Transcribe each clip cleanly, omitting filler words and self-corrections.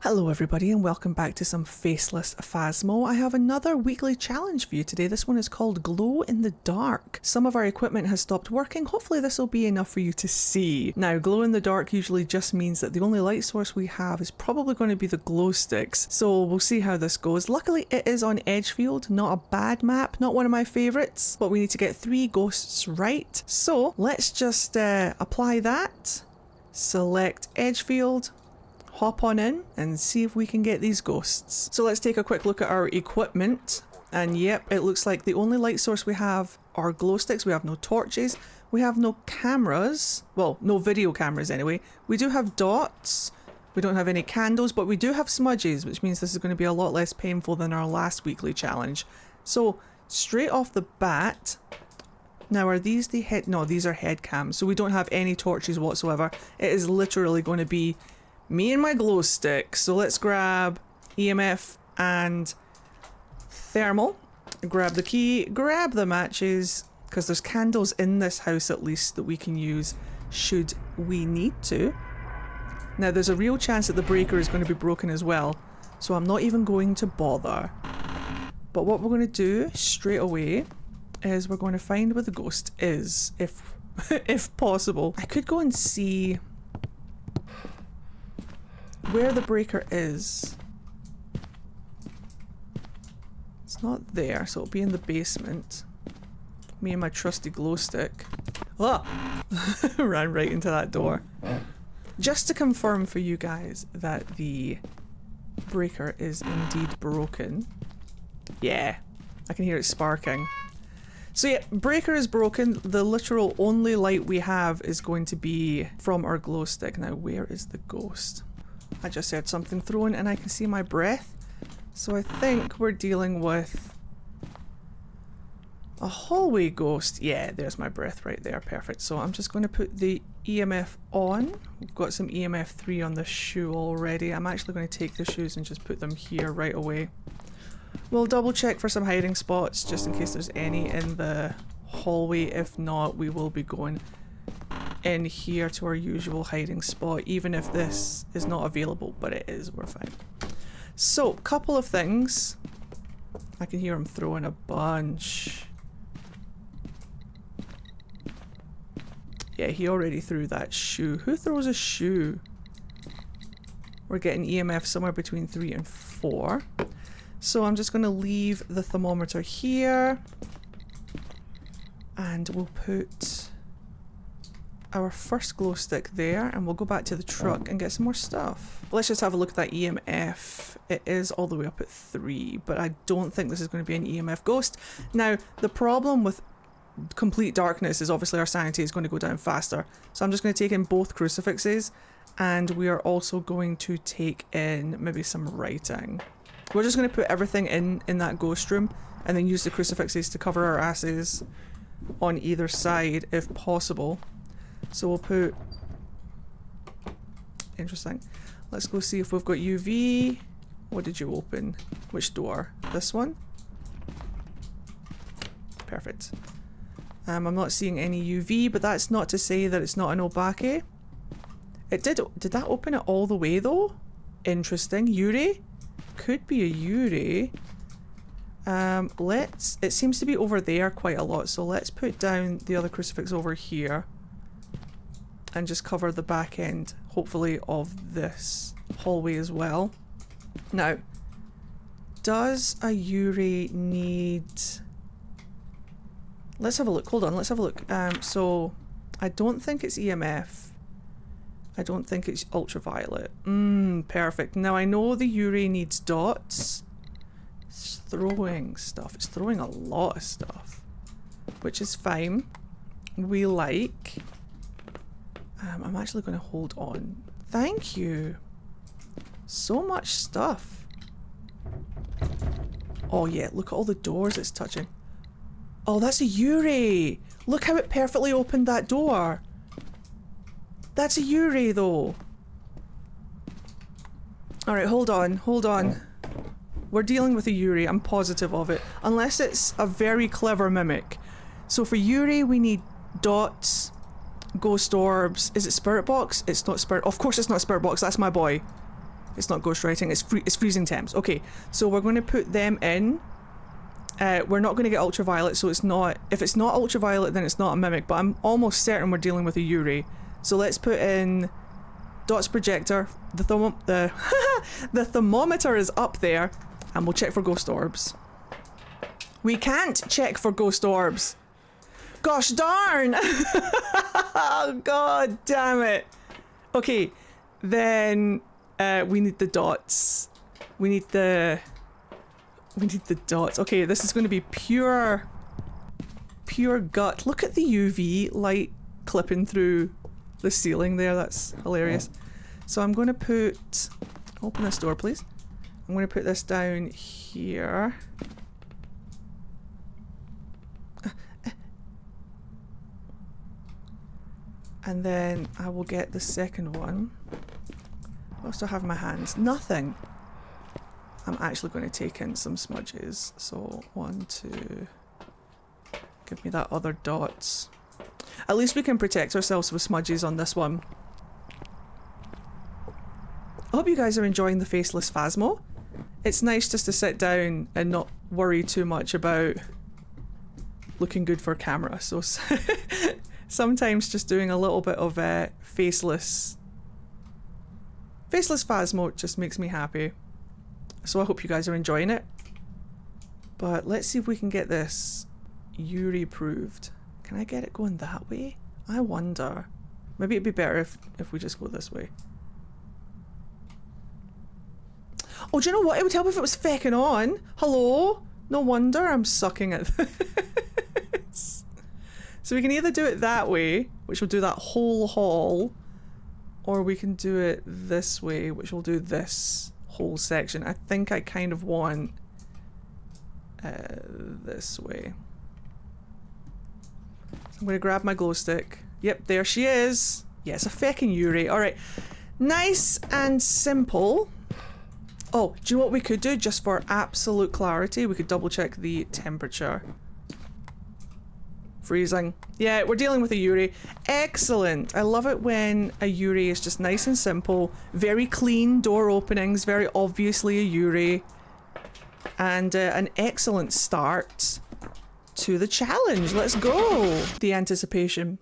Hello everybody and welcome back to some Faceless Phasmo. I have another weekly challenge for you today. This one is called Glow in the Dark. Some of our equipment has stopped working. Hopefully this will be enough for you to see. Now, glow in the dark usually just means that the only light source we have is probably going to be the glow sticks. So we'll see how this goes. Luckily it is on Edgefield, not a bad map, not one of my favourites, but we need to get 3 ghosts right. So let's just apply that, select Edgefield, hop on in and see if we can get these ghosts. So let's take a quick look at our equipment, and yep, it looks like the only light source we have are glow sticks. We have no torches, we have no cameras, well, no video cameras anyway. We do have dots, we don't have any candles, but we do have smudges, which means this is going to be a lot less painful than our last weekly challenge. So straight off the bat, now are these the head, no, these are head cams, so we don't have any torches whatsoever. It is literally going to be me and my glow stick. So let's grab EMF and thermal, grab the key, grab the matches, because there's candles in this house at least that we can use should we need to. Now there's a real chance that the breaker is going to be broken as well, so I'm not even going to bother. But what we're going to do straight away is we're going to find where the ghost is, if possible. I could go and see where the breaker is. It's not there, so it'll be in the basement. Me and my trusty glow stick. Oh! Ran right into that door. Just to confirm for you guys that the breaker is indeed broken. Yeah, I can hear it sparking. So yeah, breaker is broken. The literal only light we have is going to be from our glow stick. Now, where is the ghost? I just heard something thrown and I can see my breath. So I think we're dealing with a hallway ghost. Yeah, there's my breath right there. Perfect. So I'm just going to put the EMF on. We've got some EMF 3 on the shoe already. I'm actually going to take the shoes and just put them here right away. We'll double check for some hiding spots just in case there's any in the hallway. If not, we will be going in here to our usual hiding spot, even if this is not available, but it is, we're fine. So, couple of things. I can hear him throwing a bunch. Yeah, he already threw that shoe. Who throws a shoe? We're getting EMF somewhere between 3 and 4. So I'm just going to leave the thermometer here. And we'll put our first glow stick there, and we'll go back to the truck and get some more stuff. Let's just have a look at that EMF. It is all the way up at 3, but I don't think this is going to be an EMF ghost. Now, the problem with complete darkness is obviously our sanity is going to go down faster. So I'm just going to take in both crucifixes, and we are also going to take in maybe some writing. We're just going to put everything in that ghost room and then use the crucifixes to cover our asses on either side if possible. So we'll put... Interesting. Let's go see if we've got UV. What did you open? Which door? This one? Perfect. I'm not seeing any UV, but that's not to say that it's not an Obake. It did that open it all the way though? Interesting. Yuri? Could be a Yuri. It seems to be over there quite a lot, so let's put down the other crucifix over here and just cover the back end, hopefully, of this hallway as well. Now, does a Yuri need... Let's have a look. Hold on, let's have a look. So, I don't think it's EMF. I don't think it's ultraviolet. Perfect. Now, I know the Yuri needs dots. It's throwing stuff. It's throwing a lot of stuff, which is fine. We like... I'm actually going to hold on. Thank you. So much stuff. Oh yeah, look at all the doors it's touching. Oh, that's a Yuri. Look how it perfectly opened that door. That's a Yuri though. Alright, hold on, hold on. We're dealing with a Yuri, I'm positive of it. Unless it's a very clever mimic. So for Yuri we need dots, ghost orbs. Is it spirit box? It's not spirit. Of course it's not spirit box. That's my boy. It's not ghostwriting, it's freezing temps. Okay, so we're going to put them in. We're not going to get ultraviolet, so it's not, if it's not ultraviolet then it's not a mimic, but I'm almost certain we're dealing with a Yuri. So let's put in dots projector, the thermometer is up there, and we'll check for ghost orbs. We can't check for ghost orbs. Gosh darn! Oh, god damn it. Okay, then we need the dots. We need the dots. Okay, this is going to be pure gut. Look at the UV light clipping through the ceiling there. That's hilarious. So I'm going to put, open this door please. I'm going to put this down here. And then I will get the second one. What else do I have in my hands? Nothing. I'm actually going to take in some smudges. So 1, 2. Give me that other dots. At least we can protect ourselves with smudges on this one. I hope you guys are enjoying the faceless Phasmo. It's nice just to sit down and not worry too much about looking good for camera. So sometimes just doing a little bit of faceless Phasmo just makes me happy. So I hope you guys are enjoying it. But let's see if we can get this Yuri proved. Can I get it going that way? I wonder. Maybe it'd be better if we just go this way. Oh, do you know what? It would help if it was fecking on. Hello? No wonder I'm sucking at this. So we can either do it that way, which will do that whole hall, or we can do it this way, which will do this whole section. I think I kind of want this way. So I'm going to grab my glow stick. Yep, there she is. Yeah, it's a feckin' Yuri. Alright. Nice and simple. Oh, do you know what we could do just for absolute clarity? We could double check the temperature. Freezing. Yeah, we're dealing with a Yuri. Excellent. I love it when a Yuri is just nice and simple. Very clean door openings. Very obviously a Yuri. And an excellent start to the challenge. Let's go. The anticipation.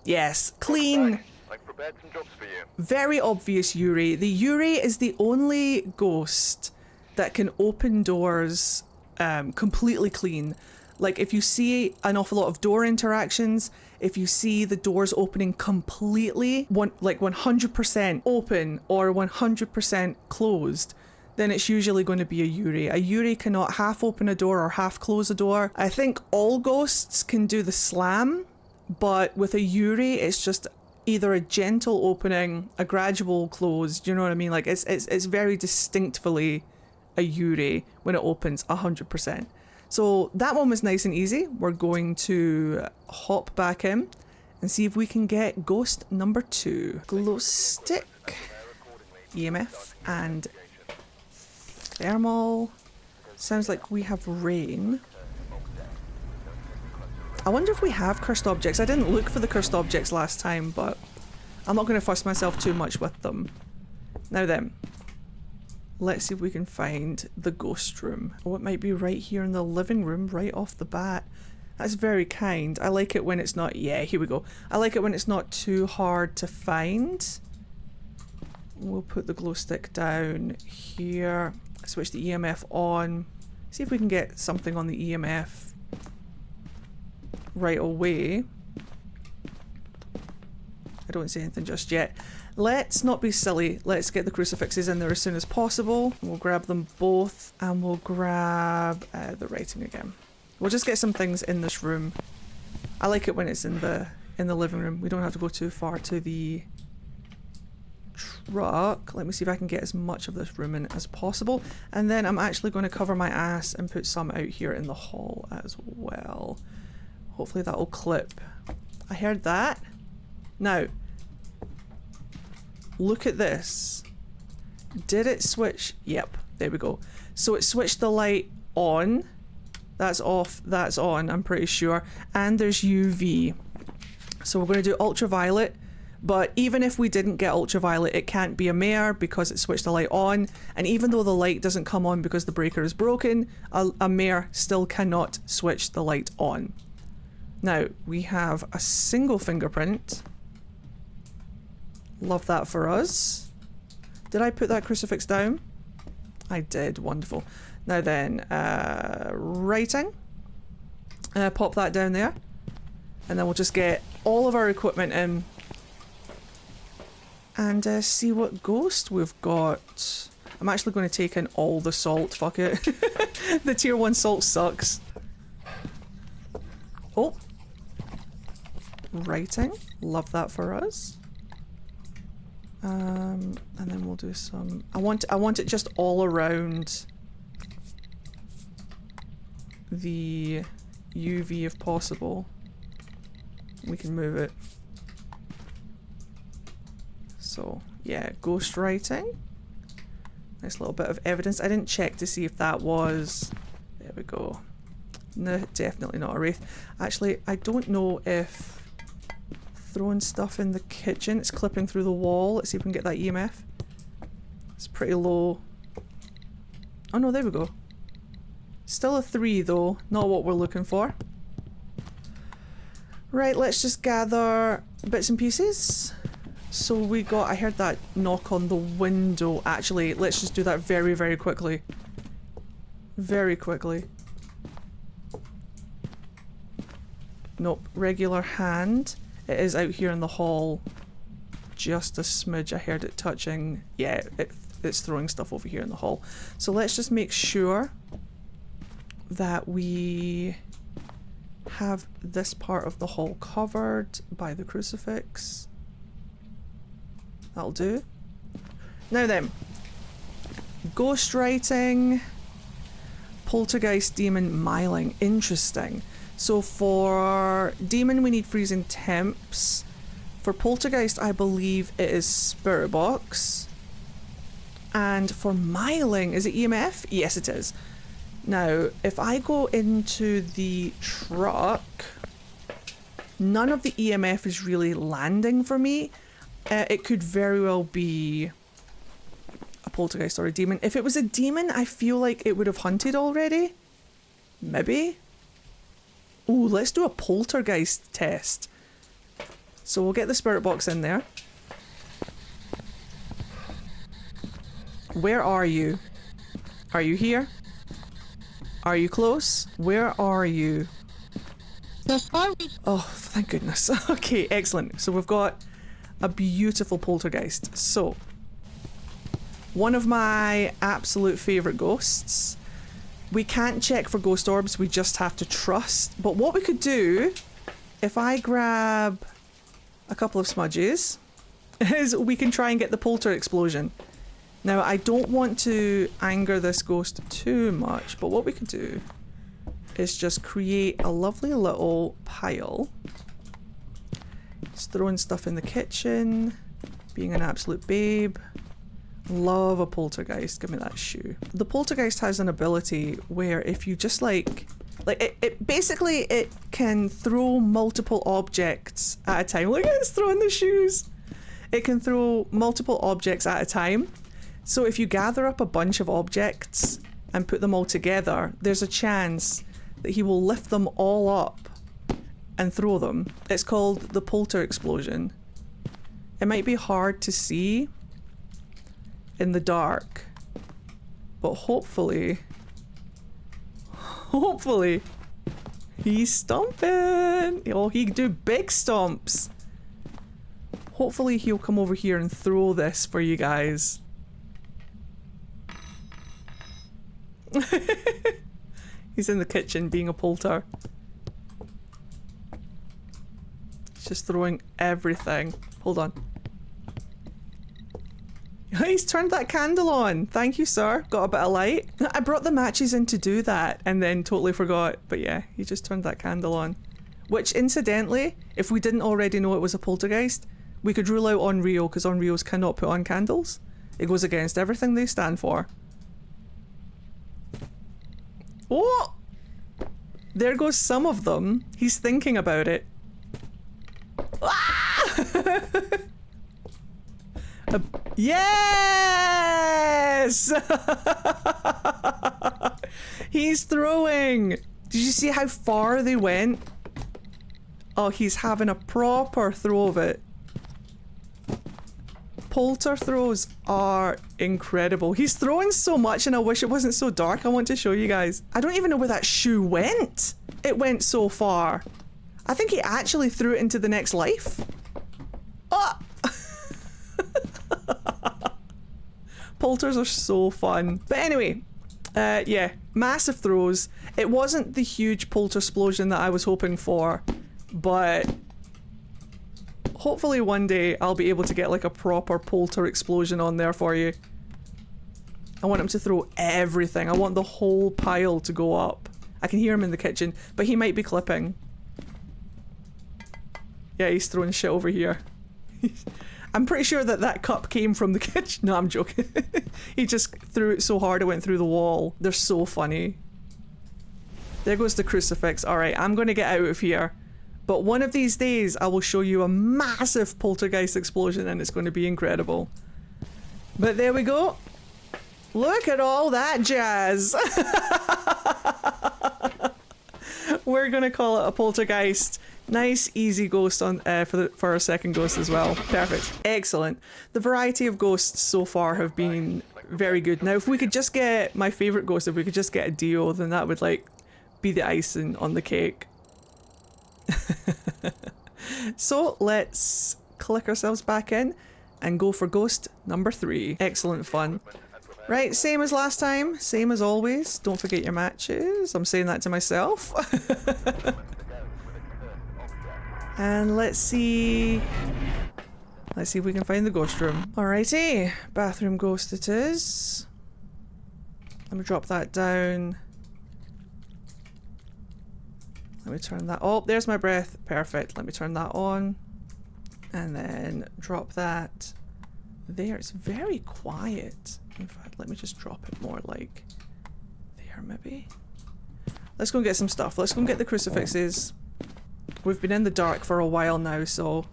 Yes. Clean. I've prepared some jobs for you. Very obvious Yuri. The Yuri is the only ghost that can open doors completely clean. Like if you see an awful lot of door interactions, if you see the doors opening completely, like 100% open or 100% closed, then it's usually going to be a Yuri. A Yuri cannot half open a door or half close a door. I think all ghosts can do the slam, but with a Yuri, it's just either a gentle opening, a gradual close. Do you know what I mean? Like it's very distinctly a Yuri when it opens 100%. So that one was nice and easy. We're going to hop back in and see if we can get ghost number 2. Glow stick, EMF, and thermal. Sounds like we have rain. I wonder if we have cursed objects. I didn't look for the cursed objects last time, but I'm not going to fuss myself too much with them. Now then. Let's see if we can find the ghost room. Oh, it might be right here in the living room, right off the bat. That's very kind. I like it when it's not... Yeah, here we go. I like it when it's not too hard to find. We'll put the glow stick down here. Switch the EMF on. See if we can get something on the EMF right away. I don't see anything just yet. Let's not be silly. Let's get the crucifixes in there as soon as possible. We'll grab them both and we'll grab the writing again. We'll just get some things in this room. I like it when it's in the living room. We don't have to go too far to the truck. Let me see if I can get as much of this room in as possible. And then I'm actually going to cover my ass and put some out here in the hall as well. Hopefully that'll clip. I heard that. Now, look at this. Did it switch? Yep, there we go. So it switched the light on. That's off, that's on, I'm pretty sure. And there's UV. So we're going to do ultraviolet, But even if we didn't get ultraviolet, it can't be a mare because it switched the light on. And even though the light doesn't come on because the breaker is broken, a mare still cannot switch the light on. Now, we have a single fingerprint. Love that for us. Did I put that crucifix down? I did. Wonderful. Now then, writing. Pop that down there. And then we'll just get all of our equipment in. And see what ghost we've got. I'm actually going to take in all the salt. Fuck it. The tier 1 salt sucks. Oh. Writing. Love that for us. And then we'll do some... I want it just all around the UV if possible. We can move it. So, yeah, ghost writing. Nice little bit of evidence. I didn't check to see if that was... There we go. No, definitely not a wraith. Actually, I don't know if throwing stuff in the kitchen, it's clipping through the wall. Let's see if we can get that EMF. It's pretty low. Oh no, there we go. Still a 3 though, not what we're looking for. Right, let's just gather bits and pieces. So we got, I heard that knock on the window. Actually, let's just do that very, very quickly. Very quickly. Nope, regular hand. It is out here in the hall. Just a smidge. I heard it touching. Yeah, it's throwing stuff over here in the hall. So let's just make sure that we have this part of the hall covered by the crucifix. That'll do. Now then, ghost writing, poltergeist, demon, myling. Interesting. So for demon we need freezing temps. For poltergeist I believe it is spirit box. And for myling, is it EMF? Yes it is. Now if I go into the truck, none of the EMF is really landing for me. It could very well be a poltergeist or a demon. If it was a demon, I feel like it would have hunted already. Maybe. Ooh, let's do a poltergeist test. So we'll get the spirit box in there. Where are you? Are you here? Are you close? Where are you? Oh, thank goodness. Okay, excellent. So we've got a beautiful poltergeist. So, one of my absolute favourite ghosts. We can't check for ghost orbs, we just have to trust. But what we could do, if I grab a couple of smudges, is we can try and get the polter explosion. Now, I don't want to anger this ghost too much, but what we could do is just create a lovely little pile. Just throwing stuff in the kitchen, being an absolute babe. Love a poltergeist. Give me that shoe. The poltergeist has an ability where if you just like it basically it can throw multiple objects at a time. Look at it's throwing the shoes. It can throw multiple objects at a time. So if you gather up a bunch of objects and put them all together, there's a chance that he will lift them all up and throw them. It's called the polter explosion. It might be hard to see in the dark, but hopefully he's stomping. Oh, he can do big stomps. Hopefully he'll come over here and throw this for you guys. He's in the kitchen being a polter. He's just throwing everything. Hold on. He's turned that candle on. Thank you, sir. Got a bit of light. I brought the matches in to do that and then totally forgot. But yeah, he just turned that candle on. Which, incidentally, if we didn't already know it was a poltergeist, we could rule out Onryo because Onryos cannot put on candles. It goes against everything they stand for. Oh! There goes some of them. He's thinking about it. Ah! Yes! He's throwing! Did you see how far they went? Oh, he's having a proper throw of it. Polter throws are incredible. He's throwing so much and I wish it wasn't so dark. I want to show you guys. I don't even know where that shoe went. It went so far. I think he actually threw it into the next life. Oh! Polters are so fun. But anyway, yeah, massive throws. It wasn't the huge polter explosion that I was hoping for, but hopefully one day I'll be able to get like a proper polter explosion on there for you. I want him to throw everything. I want the whole pile to go up. I can hear him in the kitchen, but he might be clipping. Yeah, he's throwing shit over here. I'm pretty sure that that cup came from the kitchen. No, I'm joking. He just threw it so hard it went through the wall. They're so funny. There goes the crucifix. Alright, I'm going to get out of here. But one of these days I will show you a massive poltergeist explosion and it's going to be incredible. But there we go. Look at all that jazz. We're going to call it a poltergeist. Nice, easy ghost on for our second ghost as well. Perfect. Excellent. The variety of ghosts so far have been very good. Now, if we could just get my favourite ghost, if we could just get a Dio, then that would like be the icing on the cake. So let's click ourselves back in and go for ghost number 3. Excellent fun. Right, same as last time, same as always. Don't forget your matches. I'm saying that to myself. And let's see if we can find the ghost room. Alrighty, bathroom ghost it is. Let me drop that down. Let me turn that, oh, there's my breath, perfect. Let me turn that on and then drop that there. It's very quiet. In fact, let me just drop it more like there maybe. Let's go and get some stuff. Let's go and get the crucifixes. We've been in the dark for a while now, so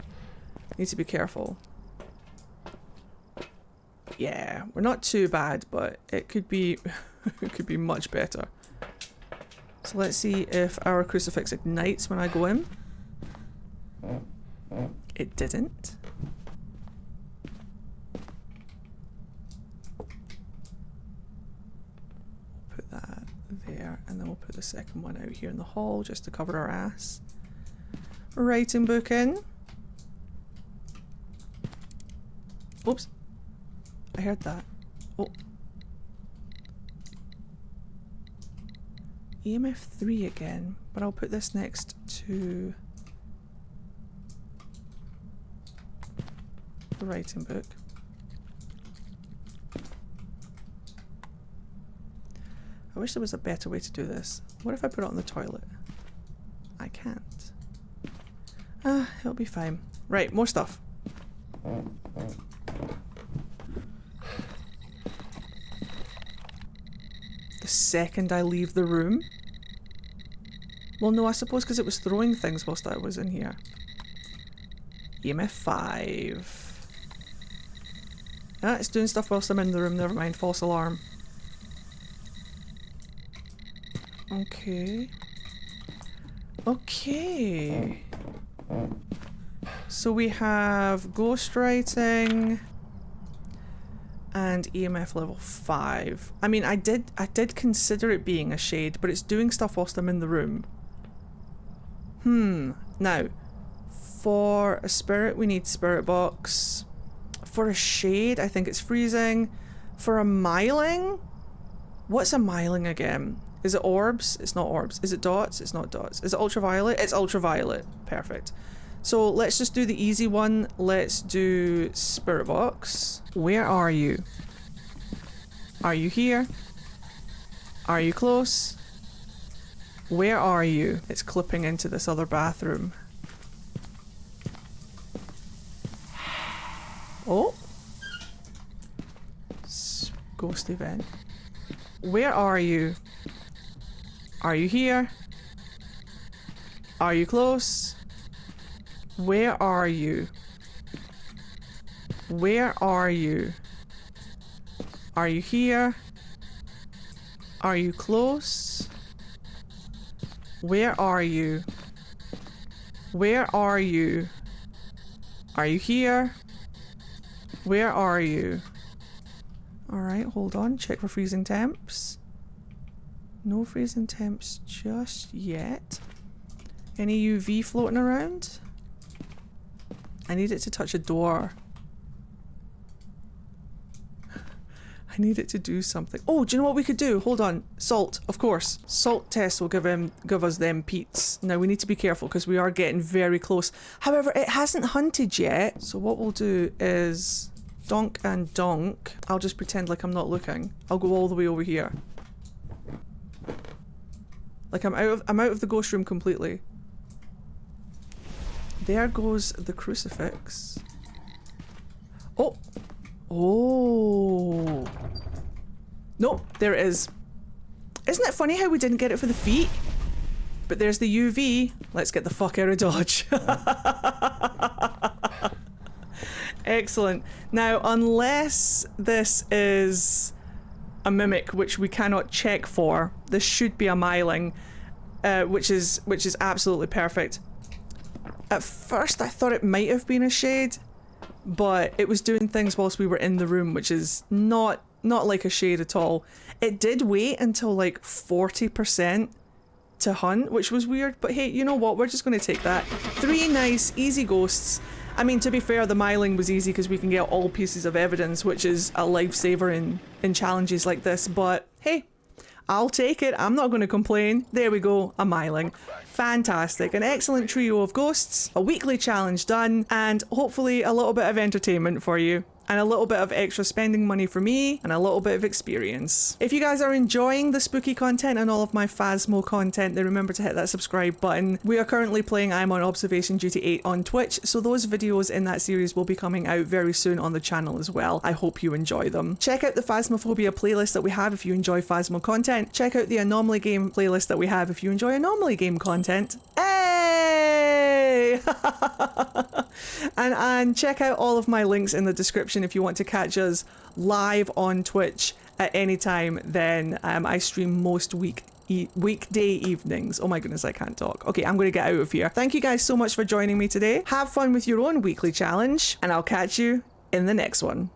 need to be careful. Yeah, we're not too bad, but it could be it could be much better. So let's see if our crucifix ignites when I go in. It didn't. Put that there, and then we'll put the second one out here in the hall just to cover our ass. Writing book in. Oops. I heard that. Oh. EMF 3 again, but I'll put this next to the writing book. I wish there was a better way to do this. What if I put it on the toilet? I can't. Ah, it'll be fine. Right, more stuff. The second I leave the room. Well, no, I suppose because it was throwing things whilst I was in here. EMF 5. Ah, it's doing stuff whilst I'm in the room. Never mind, false alarm. Okay. Okay. So we have ghostwriting and EMF level 5. I mean, I did consider it being a shade, but it's doing stuff whilst I'm in the room. Now, for a spirit we need spirit box. For a shade, I think it's freezing. For a myling, what's a myling again? Is it orbs? It's not orbs. Is it dots? It's not dots. Is it ultraviolet? It's ultraviolet. Perfect. So let's just do the easy one. Let's do spirit box. Where are you? Are you here? Are you close? Where are you? It's clipping into this other bathroom. Oh. Ghost event. Where are you? Are you here? Are you close? Where are you? Where are you? Are you here? Are you close? Where are you? Where are you? Are you here? Where are you? Alright, hold on. Check for freezing temps. No freezing temps just yet. Any UV floating around? I need it to touch a door. I need it to do something. Oh, do you know what we could do? Hold on. Salt, of course. Salt test will give us them peats. Now we need to be careful because we are getting very close. However, it hasn't hunted yet. So what we'll do is donk and donk. I'll just pretend like I'm not looking. I'll go all the way over here. Like I'm out of the ghost room completely. There goes the crucifix. Oh. Oh. Nope, there it is. Isn't it funny how we didn't get it for the feet? But there's the UV. Let's get the fuck out of Dodge. Excellent. Now, unless this is a mimic, which we cannot check for, this should be a myling, which is absolutely perfect. At first, I thought it might have been a shade, but it was doing things whilst we were in the room, which is not like a shade at all. It did wait until like 40% to hunt, which was weird, but hey, you know what? We're just going to take that. 3 nice, easy ghosts. I mean, to be fair, the myling was easy because we can get all pieces of evidence, which is a lifesaver in challenges like this, but hey, I'll take it. I'm not going to complain. There we go, a myling. Fantastic. An excellent trio of ghosts, a weekly challenge done, and hopefully a little bit of entertainment for you. And a little bit of extra spending money for me, and a little bit of experience. If you guys are enjoying the spooky content and all of my Phasmo content, then remember to hit that subscribe button. We are currently playing I'm on Observation Duty 8 on Twitch, so those videos in that series will be coming out very soon on the channel as well. I hope you enjoy them. Check out the Phasmophobia playlist that we have if you enjoy Phasmo content. Check out the Anomaly Game playlist that we have if you enjoy Anomaly Game content. Hey! and check out all of my links in the description if you want to catch us live on Twitch at any time. Then I stream most weekday evenings. Oh my goodness, I can't talk. Okay, I'm going to get out of here. Thank you guys so much for joining me today. Have fun with your own weekly challenge, and I'll catch you in the next one.